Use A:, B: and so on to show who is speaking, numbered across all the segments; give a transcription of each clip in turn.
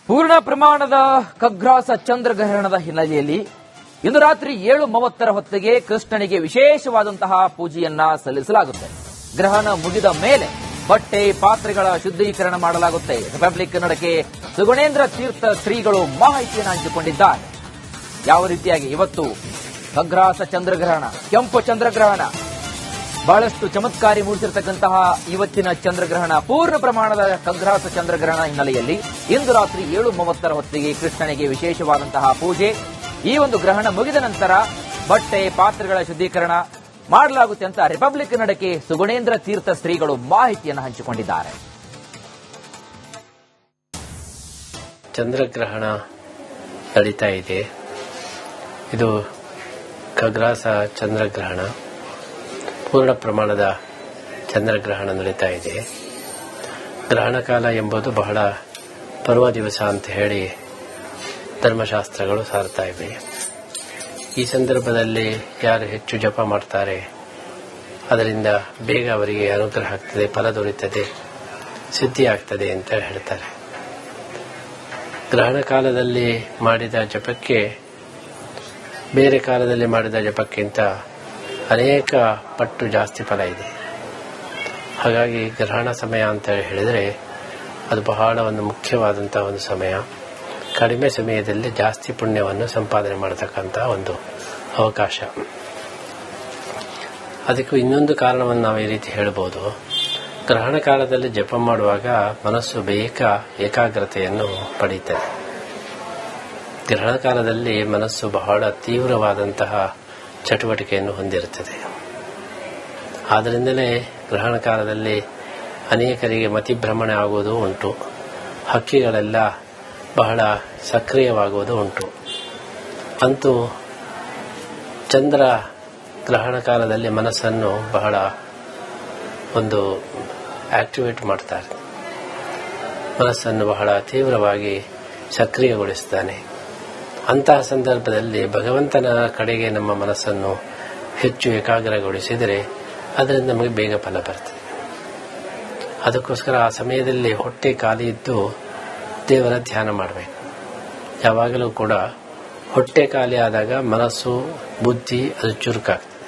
A: ಪೂರ್ಣ ಪ್ರಮಾಣದ ಖಗ್ರಾಸ ಚಂದ್ರಗ್ರಹಣದ ಹಿನ್ನೆಲೆಯಲ್ಲಿ ಇಂದು ರಾತ್ರಿ 7:30 ಹೊತ್ತಿಗೆ ಕೃಷ್ಣನಿಗೆ ವಿಶೇಷವಾದಂತಹ ಪೂಜೆಯನ್ನ ಸಲ್ಲಿಸಲಾಗುತ್ತೆ. ಗ್ರಹಣ ಮುಗಿದ ಮೇಲೆ ಬಟ್ಟೆ ಪಾತ್ರೆಗಳ ಶುದ್ಧೀಕರಣ ಮಾಡಲಾಗುತ್ತೆ. ರಿಪಬ್ಲಿಕ್ ಕನ್ನಡಕ್ಕೆ ಸುಗುಣೇಂದ್ರ ತೀರ್ಥ ಶ್ರೀಗಳು ಮಾಹಿತಿಯನ್ನು ಹಂಚಿಕೊಂಡಿದ್ದಾರೆ. ಯಾವ ರೀತಿಯಾಗಿ ಇವತ್ತು ಖಗ್ರಾಸ ಚಂದ್ರಗ್ರಹಣ, ಕೆಂಪು ಚಂದ್ರಗ್ರಹಣ, ಬಹಳಷ್ಟು ಚಮತ್ಕಾರಿ ಮೂಡಿಸಿರತಕ್ಕಂತಹ ಇವತ್ತಿನ ಚಂದ್ರಗ್ರಹಣ, ಪೂರ್ಣ ಪ್ರಮಾಣದ ಖಗ್ರಾಸ ಚಂದ್ರಗ್ರಹಣ ಹಿನ್ನೆಲೆಯಲ್ಲಿ ಇಂದು ರಾತ್ರಿ 7:30 ಹೊತ್ತಿಗೆ ಕೃಷ್ಣನಿಗೆ ವಿಶೇಷವಾದಂತಹ ಪೂಜೆ. ಈ ಒಂದು ಗ್ರಹಣ ಮುಗಿದ ನಂತರ ಬಟ್ಟೆ ಪಾತ್ರೆಗಳ ಶುದ್ಧೀಕರಣ ಮಾಡಲಾಗುತ್ತೆ ಅಂತ ರಿಪಬ್ಲಿಕ್ ಕನ್ನಡಕ್ಕೆ ಸುಗುಣೇಂದ್ರ ತೀರ್ಥ ಶ್ರೀಗಳು ಮಾಹಿತಿಯನ್ನು ಹಂಚಿಕೊಂಡಿದ್ದಾರೆ.
B: ಚಂದ್ರಗ್ರಹಣ ನಡೀತಾ ಇದೆ. ಇದು ಖಗ್ರಾಸ ಚಂದ್ರಗ್ರಹಣ, ಪೂರ್ಣ ಪ್ರಮಾಣದ ಚಂದ್ರಗ್ರಹಣ ನಡೀತಾ ಇದೆ. ಗ್ರಹಣ ಕಾಲ ಎಂಬುದು ಬಹಳ ಪರ್ವ ದಿವಸ ಅಂತ ಹೇಳಿ ಧರ್ಮಶಾಸ್ತ್ರಗಳು ಸಾರ್ತಾ ಇವೆ. ಈ ಸಂದರ್ಭದಲ್ಲಿ ಯಾರು ಹೆಚ್ಚು ಜಪ ಮಾಡ್ತಾರೆ ಅದರಿಂದ ಬೇಗ ಅವರಿಗೆ ಅನುಗ್ರಹ ಆಗ್ತದೆ, ಫಲ ದೊರೆಯುತ್ತದೆ, ಸಿದ್ಧಿ ಆಗ್ತದೆ ಅಂತ ಹೇಳ್ತಾರೆ. ಗ್ರಹಣ ಕಾಲದಲ್ಲಿ ಮಾಡಿದ ಜಪಕ್ಕೆ ಬೇರೆ ಕಾಲದಲ್ಲಿ ಮಾಡಿದ ಜಪಕ್ಕಿಂತ ಅನೇಕ ಪಟ್ಟು ಜಾಸ್ತಿ ಫಲ ಇದೆ. ಹಾಗಾಗಿ ಗ್ರಹಣ ಸಮಯ ಅಂತ ಹೇಳಿದರೆ ಅದು ಬಹಳ ಒಂದು ಮುಖ್ಯವಾದಂತಹ ಒಂದು ಸಮಯ. ಕಡಿಮೆ ಸಮಯದಲ್ಲಿ ಜಾಸ್ತಿ ಪುಣ್ಯವನ್ನು ಸಂಪಾದನೆ ಮಾಡತಕ್ಕಂಥ ಒಂದು ಅವಕಾಶ. ಅದಕ್ಕೂ ಇನ್ನೊಂದು ಕಾರಣವನ್ನು ನಾವು ಈ ರೀತಿ ಹೇಳಬಹುದು. ಗ್ರಹಣ ಕಾಲದಲ್ಲಿ ಜಪ ಮಾಡುವಾಗ ಮನಸ್ಸು ಬೇಗ ಏಕಾಗ್ರತೆಯನ್ನು ಪಡೆಯುತ್ತದೆ. ಗ್ರಹಣ ಕಾಲದಲ್ಲಿ ಮನಸ್ಸು ಬಹಳ ತೀವ್ರವಾದಂತಹ ಚಟುವಟಿಕೆಯನ್ನು ಹೊಂದಿರುತ್ತದೆ. ಆದ್ದರಿಂದಲೇ ಗ್ರಹಣ ಕಾಲದಲ್ಲಿ ಅನೇಕರಿಗೆ ಮತಿಭ್ರಮಣೆ ಆಗುವುದು ಉಂಟು. ಹಕ್ಕಿಗಳೆಲ್ಲ ಬಹಳ ಸಕ್ರಿಯವಾಗುವುದು ಉಂಟು. ಅಂತೂ ಚಂದ್ರ ಗ್ರಹಣ ಕಾಲದಲ್ಲಿ ಮನಸ್ಸನ್ನು ಬಹಳ ಒಂದು ಆಕ್ಟಿವೇಟ್ ಮಾಡ್ತಾರೆ. ಮನಸ್ಸನ್ನು ಬಹಳ ತೀವ್ರವಾಗಿ ಸಕ್ರಿಯಗೊಳಿಸುತ್ತಾನೆ. ಅಂತಹ ಸಂದರ್ಭದಲ್ಲಿ ಭಗವಂತನ ಕಡೆಗೆ ನಮ್ಮ ಮನಸ್ಸನ್ನು ಹೆಚ್ಚು ಏಕಾಗ್ರಗೊಳಿಸಿದರೆ ಅದರಿಂದ ನಮಗೆ ಬೇಗ ಫಲ ಬರ್ತದೆ. ಅದಕ್ಕೋಸ್ಕರ ಆ ಸಮಯದಲ್ಲಿ ಹೊಟ್ಟೆ ಖಾಲಿ ಇದ್ದು ದೇವರ ಧ್ಯಾನ ಮಾಡಬೇಕು. ಯಾವಾಗಲೂ ಕೂಡ ಹೊಟ್ಟೆ ಖಾಲಿ ಆದಾಗ ಮನಸ್ಸು ಬುದ್ಧಿ ಅದು ಚುರುಕಾಗ್ತದೆ.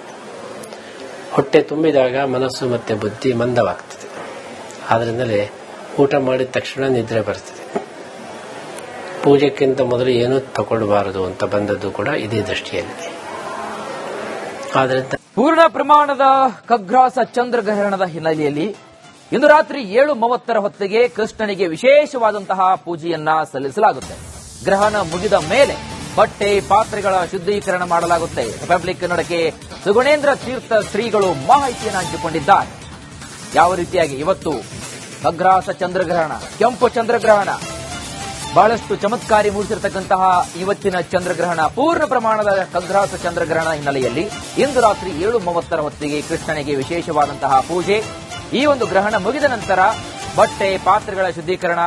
B: ಹೊಟ್ಟೆ ತುಂಬಿದಾಗ ಮನಸ್ಸು ಮತ್ತೆ ಬುದ್ಧಿ ಮಂದವಾಗ್ತದೆ. ಆದ್ದರಿಂದಲೇ ಊಟ ಮಾಡಿದ ತಕ್ಷಣ ನಿದ್ರೆ ಬರ್ತದೆ. ಪೂಜೆಕ್ಕಿಂತ ಮೊದಲು ಏನೂ ತಗೊಳ್ಬಾರದು ಅಂತ ಬಂದದ್ದು ಕೂಡ ಇದೇ ದೃಷ್ಟಿಯಲ್ಲಿ. ಆದ್ದರಿಂದ
A: ಪೂರ್ಣ ಪ್ರಮಾಣದ ಖಗ್ರಾಸ ಚಂದ್ರಗ್ರಹಣದ ಹಿನ್ನೆಲೆಯಲ್ಲಿ ಇಂದು ರಾತ್ರಿ 7:30 ಹೊತ್ತಿಗೆ ಕೃಷ್ಣನಿಗೆ ವಿಶೇಷವಾದಂತಹ ಪೂಜೆಯನ್ನ ಸಲ್ಲಿಸಲಾಗುತ್ತೆ. ಗ್ರಹಣ ಮುಗಿದ ಮೇಲೆ ಬಟ್ಟೆ ಪಾತ್ರೆಗಳ ಶುದ್ಧೀಕರಣ ಮಾಡಲಾಗುತ್ತೆ. ರಿಪಬ್ಲಿಕ್ ಕನ್ನಡಕ್ಕೆ ಸುಗುಣೇಂದ್ರ ತೀರ್ಥ ಶ್ರೀಗಳು ಮಾಹಿತಿಯನ್ನು ಹಂಚಿಕೊಂಡಿದ್ದಾರೆ. ಯಾವ ರೀತಿಯಾಗಿ ಇವತ್ತು ಖಗ್ರಾಸ ಚಂದ್ರಗ್ರಹಣ, ಕೆಂಪು ಚಂದ್ರಗ್ರಹಣ, ಬಹಳಷ್ಟು ಚಮತ್ಕಾರಿ ಮೂಡಿಸಿರತಕ್ಕಂತಹ ಇವತ್ತಿನ ಚಂದ್ರಗ್ರಹಣ, ಪೂರ್ಣ ಪ್ರಮಾಣದ ಖಗ್ರಾಸ ಚಂದ್ರಗ್ರಹಣ ಹಿನ್ನೆಲೆಯಲ್ಲಿ ಇಂದು ರಾತ್ರಿ 7:30 ಹೊತ್ತಿಗೆ ಕೃಷ್ಣನಿಗೆ ವಿಶೇಷವಾದಂತಹ ಪೂಜೆ. ಈ ಒಂದು ಗ್ರಹಣ ಮುಗಿದ ನಂತರ ಬಟ್ಟೆ ಪಾತ್ರೆಗಳ ಶುದ್ಧೀಕರಣ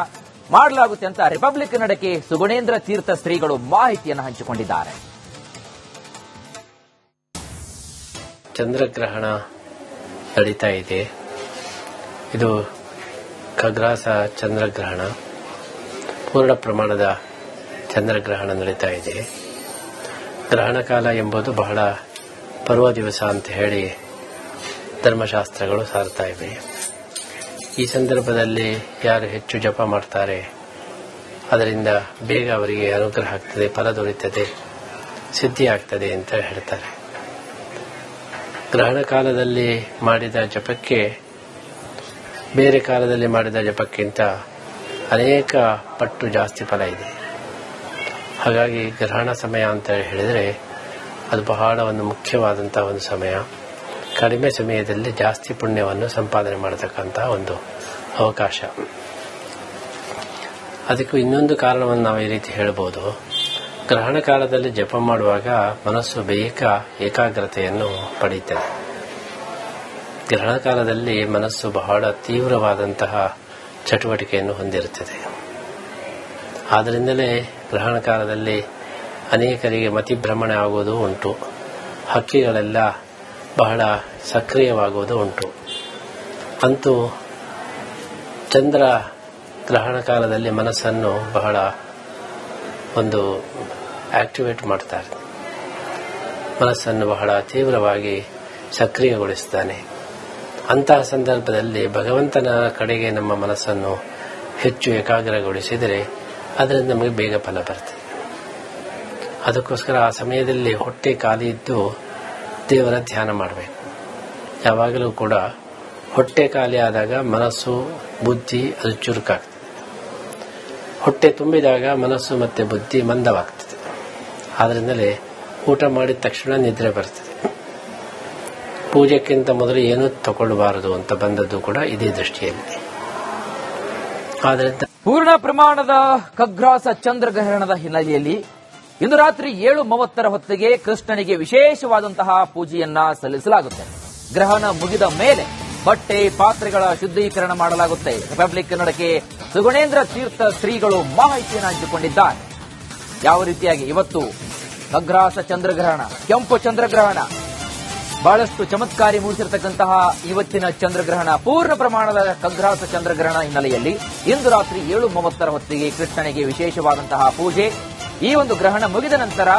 A: ಮಾಡಲಾಗುತ್ತೆ ಅಂತ ರಿಪಬ್ಲಿಕ್ ಕನ್ನಡಕ್ಕೆ ಸುಗುಣೇಂದ್ರ ತೀರ್ಥ ಶ್ರೀಗಳು ಮಾಹಿತಿಯನ್ನು ಹಂಚಿಕೊಂಡಿದ್ದಾರೆ.
B: ಚಂದ್ರಗ್ರಹಣ ನಡೀತಾ ಇದೆ. ಇದು ಖಗ್ರಾಸ ಚಂದ್ರಗ್ರಹಣ, ಪೂರ್ಣ ಪ್ರಮಾಣದ ಚಂದ್ರಗ್ರಹಣ ನಡೀತಾ ಇದೆ. ಗ್ರಹಣ ಕಾಲ ಎಂಬುದು ಬಹಳ ಪರ್ವ ದಿವಸ ಅಂತ ಹೇಳಿ ಧರ್ಮಶಾಸ್ತ್ರಗಳು ಸಾರ್ತಾ ಇವೆ. ಈ ಸಂದರ್ಭದಲ್ಲಿ ಯಾರು ಹೆಚ್ಚು ಜಪ ಮಾಡ್ತಾರೆ ಅದರಿಂದ ಬೇಗ ಅವರಿಗೆ ಅನುಗ್ರಹ ಆಗ್ತದೆ, ಫಲ ದೊರೆಯುತ್ತದೆ, ಸಿದ್ಧಿ ಆಗ್ತದೆ ಅಂತ ಹೇಳ್ತಾರೆ. ಗ್ರಹಣ ಕಾಲದಲ್ಲಿ ಮಾಡಿದ ಜಪಕ್ಕೆ ಬೇರೆ ಕಾಲದಲ್ಲಿ ಮಾಡಿದ ಜಪಕ್ಕಿಂತ ಅನೇಕ ಪಟ್ಟು ಜಾಸ್ತಿ ಫಲ ಇದೆ. ಹಾಗಾಗಿ ಗ್ರಹಣ ಸಮಯ ಅಂತ ಹೇಳಿದರೆ ಅದು ಬಹಳ ಒಂದು ಮುಖ್ಯವಾದಂತಹ ಒಂದು ಸಮಯ. ಕಡಿಮೆ ಸಮಯದಲ್ಲಿ ಜಾಸ್ತಿ ಪುಣ್ಯವನ್ನು ಸಂಪಾದನೆ ಮಾಡತಕ್ಕಂಥ ಒಂದು ಅವಕಾಶ. ಅದಕ್ಕೂ ಇನ್ನೊಂದು ಕಾರಣವನ್ನು ನಾವು ಈ ರೀತಿ ಹೇಳಬಹುದು. ಗ್ರಹಣ ಕಾಲದಲ್ಲಿ ಜಪ ಮಾಡುವಾಗ ಮನಸ್ಸು ಬೇಗ ಏಕಾಗ್ರತೆಯನ್ನು ಪಡೆಯುತ್ತದೆ. ಗ್ರಹಣ ಕಾಲದಲ್ಲಿ ಮನಸ್ಸು ಬಹಳ ತೀವ್ರವಾದಂತಹ ಚಟುವಟಿಕೆಯನ್ನು ಹೊಂದಿರುತ್ತದೆ. ಆದ್ದರಿಂದಲೇ ಗ್ರಹಣ ಕಾಲದಲ್ಲಿ ಅನೇಕರಿಗೆ ಮತಿಭ್ರಮಣೆ ಆಗುವುದು ಉಂಟು. ಹಕ್ಕಿಗಳೆಲ್ಲ ಬಹಳ ಸಕ್ರಿಯವಾಗುವುದು ಉಂಟು. ಅಂತೂ ಚಂದ್ರ ಗ್ರಹಣ ಕಾಲದಲ್ಲಿ ಮನಸ್ಸನ್ನು ಬಹಳ ಒಂದು ಆಕ್ಟಿವೇಟ್ ಮಾಡ್ತಾರೆ, ಮನಸ್ಸನ್ನು ಬಹಳ ತೀವ್ರವಾಗಿ ಸಕ್ರಿಯಗೊಳಿಸ್ತಾನೆ. ಅಂತಹ ಸಂದರ್ಭದಲ್ಲಿ ಭಗವಂತನ ಕಡೆಗೆ ನಮ್ಮ ಮನಸ್ಸನ್ನು ಹೆಚ್ಚು ಏಕಾಗ್ರಗೊಳಿಸಿದರೆ ಅದರಿಂದ ನಮಗೆ ಬೇಗ ಫಲ ಬರ್ತದೆ. ಅದಕ್ಕೋಸ್ಕರ ಆ ಸಮಯದಲ್ಲಿ ಹೊಟ್ಟೆ ಖಾಲಿ ಇದ್ದು ದೇವರ ಧ್ಯಾನ ಮಾಡಬೇಕು. ಯಾವಾಗಲೂ ಕೂಡ ಹೊಟ್ಟೆ ಖಾಲಿ ಆದಾಗ ಮನಸ್ಸು ಬುದ್ಧಿ ಅದು ಚುರುಕಾಗ್ತದೆ. ಹೊಟ್ಟೆ ತುಂಬಿದಾಗ ಮನಸ್ಸು ಮತ್ತು ಬುದ್ಧಿ ಮಂದವಾಗ್ತದೆ. ಆದ್ದರಿಂದಲೇ ಊಟ ಮಾಡಿದ ತಕ್ಷಣ ನಿದ್ರೆ ಬರ್ತದೆ. ಪೂಜೆಕ್ಕಿಂತ ಮೊದಲು ಏನೂ ತಗೊಳ್ಳಬಾರದು ಅಂತ ಬಂದದ್ದು ಕೂಡ ಇದೇ ದೃಷ್ಟಿಯಲ್ಲಿ. ಆದ್ದರಿಂದ
A: ಪೂರ್ಣ ಪ್ರಮಾಣದ ಖಗ್ರಾಸ ಚಂದ್ರಗ್ರಹಣದ ಹಿನ್ನೆಲೆಯಲ್ಲಿ ಇಂದು ರಾತ್ರಿ 7:30 ಹೊತ್ತಿಗೆ ಕೃಷ್ಣನಿಗೆ ವಿಶೇಷವಾದಂತಹ ಪೂಜೆಯನ್ನ ಸಲ್ಲಿಸಲಾಗುತ್ತೆ. ಗ್ರಹಣ ಮುಗಿದ ಮೇಲೆ ಬಟ್ಟೆ ಪಾತ್ರೆಗಳ ಶುದ್ಧೀಕರಣ ಮಾಡಲಾಗುತ್ತೆ. ರಿಪಬ್ಲಿಕ್ ಕನ್ನಡಕ್ಕೆ ಸುಗುಣೇಂದ್ರ ತೀರ್ಥ ಶ್ರೀಗಳು ಮಾಹಿತಿಯನ್ನು ಹಂಚಿಕೊಂಡಿದ್ದಾರೆ. ಯಾವ ರೀತಿಯಾಗಿ ಇವತ್ತು ಖಗ್ರಾಸ ಚಂದ್ರಗ್ರಹಣ, ಕೆಂಪು ಚಂದ್ರಗ್ರಹಣ, ಬಹಳಷ್ಟು ಚಮತ್ಕಾರಿ ಮೂಡಿಸಿರತಕ್ಕಂತಹ ಇವತ್ತಿನ ಚಂದ್ರಗ್ರಹಣ, ಪೂರ್ಣ ಪ್ರಮಾಣದ ಖಗ್ರಾಸ ಚಂದ್ರಗ್ರಹಣ ಹಿನ್ನೆಲೆಯಲ್ಲಿ ಇಂದು ರಾತ್ರಿ 7:30 ಹೊತ್ತಿಗೆ ಕೃಷ್ಣನಿಗೆ ವಿಶೇಷವಾದಂತಹ ಪೂಜೆ. ಈ ಒಂದು ಗ್ರಹಣ ಮುಗಿದ ನಂತರ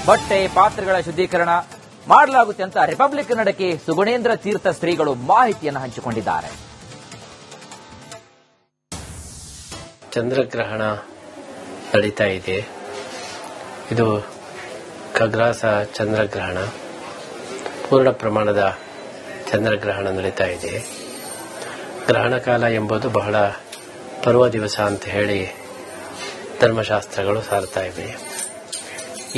A: ಬಟ್ಟೆ ಪಾತ್ರೆಗಳ ಶುದ್ಧೀಕರಣ ಮಾಡಲಾಗುತ್ತೆ ಅಂತ ರಿಪಬ್ಲಿಕ್ ಕನ್ನಡಕ್ಕೆ ಸುಗುಣೇಂದ್ರ ತೀರ್ಥ ಶ್ರೀಗಳು ಮಾಹಿತಿಯನ್ನು ಹಂಚಿಕೊಂಡಿದ್ದಾರೆ.
B: ಚಂದ್ರಗ್ರಹಣ ನಡೀತಾ ಇದೆ. ಇದು ಖಗ್ರಾಸ ಚಂದ್ರಗ್ರಹಣ, ಪೂರ್ಣ ಪ್ರಮಾಣದ ಚಂದ್ರಗ್ರಹಣ ನಡೀತಾ ಇದೆ. ಗ್ರಹಣ ಕಾಲ ಎಂಬುದು ಬಹಳ ಪರ್ವ ದಿವಸ ಅಂತ ಹೇಳಿ ಧರ್ಮಶಾಸ್ತ್ರಗಳು ಸಾರ್ತಾ ಇವೆ.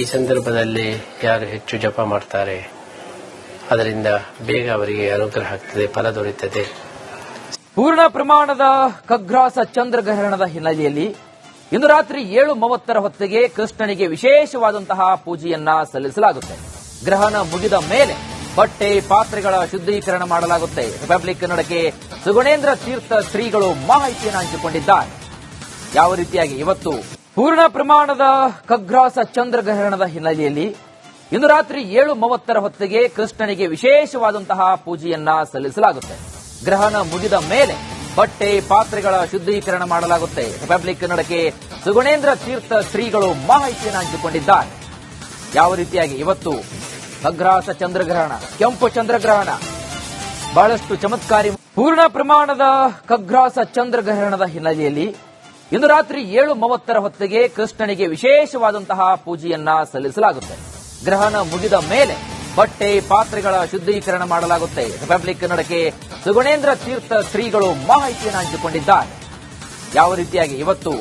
B: ಈ ಸಂದರ್ಭದಲ್ಲಿ ಯಾರು ಹೆಚ್ಚು ಜಪ ಮಾಡ್ತಾರೆ ಅದರಿಂದ ಬೇಗ ಅವರಿಗೆ ಅನುಗ್ರಹ ಆಗ್ತದೆ, ಫಲ ದೊರೆಯುತ್ತದೆ.
A: ಪೂರ್ಣ ಪ್ರಮಾಣದ ಖಗ್ರಾಸ ಚಂದ್ರಗ್ರಹಣದ ಹಿನ್ನೆಲೆಯಲ್ಲಿ ಇಂದು ರಾತ್ರಿ 7:30 ಹೊತ್ತಿಗೆ ಕೃಷ್ಣನಿಗೆ ವಿಶೇಷವಾದಂತಹ ಪೂಜೆಯನ್ನ ಸಲ್ಲಿಸಲಾಗುತ್ತೆ. ಗ್ರಹಣ ಮುಗಿದ ಮೇಲೆ ಬಟ್ಟೆ ಪಾತ್ರೆಗಳ ಶುದ್ಧೀಕರಣ ಮಾಡಲಾಗುತ್ತೆ. ರಿಪಬ್ಲಿಕ್ ಕನ್ನಡಕ್ಕೆ ಸುಗುಣೇಂದ್ರ ತೀರ್ಥ ಶ್ರೀಗಳು ಮಾಹಿತಿಯನ್ನು ಹಂಚಿಕೊಂಡಿದ್ದಾರೆ. ಯಾವ ರೀತಿಯಾಗಿ ಇವತ್ತು ಪೂರ್ಣ ಪ್ರಮಾಣದ ಖಗ್ರಾಸ ಚಂದ್ರಗ್ರಹಣದ ಹಿನ್ನೆಲೆಯಲ್ಲಿ ಇಂದು ರಾತ್ರಿ 7:30 ಹೊತ್ತಿಗೆ ಕೃಷ್ಣನಿಗೆ ವಿಶೇಷವಾದಂತಹ ಪೂಜೆಯನ್ನ ಸಲ್ಲಿಸಲಾಗುತ್ತೆ. ಗ್ರಹಣ ಮುಗಿದ ಮೇಲೆ ಬಟ್ಟೆ ಪಾತ್ರೆಗಳ ಶುದ್ಧೀಕರಣ ಮಾಡಲಾಗುತ್ತೆ. ರಿಪಬ್ಲಿಕ್ ಕನ್ನಡಕ್ಕೆ ಸುಗುಣೇಂದ್ರ ತೀರ್ಥ ಶ್ರೀಗಳು ಮಾಹಿತಿಯನ್ನು ಹಂಚಿಕೊಂಡಿದ್ದಾರೆ. ಯಾವ ರೀತಿಯಾಗಿ ಇವತ್ತು ಖಗ್ರಾಸ ಚಂದ್ರಗ್ರಹಣ, ಕೆಂಪು ಚಂದ್ರಗ್ರಹಣ, ಬಹಳಷ್ಟು ಚಮತ್ಕಾರಿ ಪೂರ್ಣ ಪ್ರಮಾಣದ ಖಗ್ರಾಸ ಚಂದ್ರಗ್ರಹಣದ ಹಿನ್ನೆಲೆಯಲ್ಲಿ ಇಂದು ರಾತ್ರಿ 7:30 ಹೊತ್ತಿಗೆ ಕೃಷ್ಣನಿಗೆ ವಿಶೇಷವಾದಂತಹ ಪೂಜೆಯನ್ನ ಸಲ್ಲಿಸಲಾಗುತ್ತೆ. ಗ್ರಹಣ ಮುಗಿದ ಮೇಲೆ ಬಟ್ಟೆ ಪಾತ್ರೆಗಳ ಶುದ್ಧೀಕರಣ ಮಾಡಲಾಗುತ್ತೆ. ರಿಪಬ್ಲಿಕ್ ಕನ್ನಡಕ್ಕೆ ಸುಗುಣೇಂದ್ರ ತೀರ್ಥ ಶ್ರೀಗಳು ಮಾಹಿತಿಯನ್ನು ಹಂಚಿಕೊಂಡಿದ್ದಾರೆ. ಯಾವ ರೀತಿಯಾಗಿ ಇವತ್ತು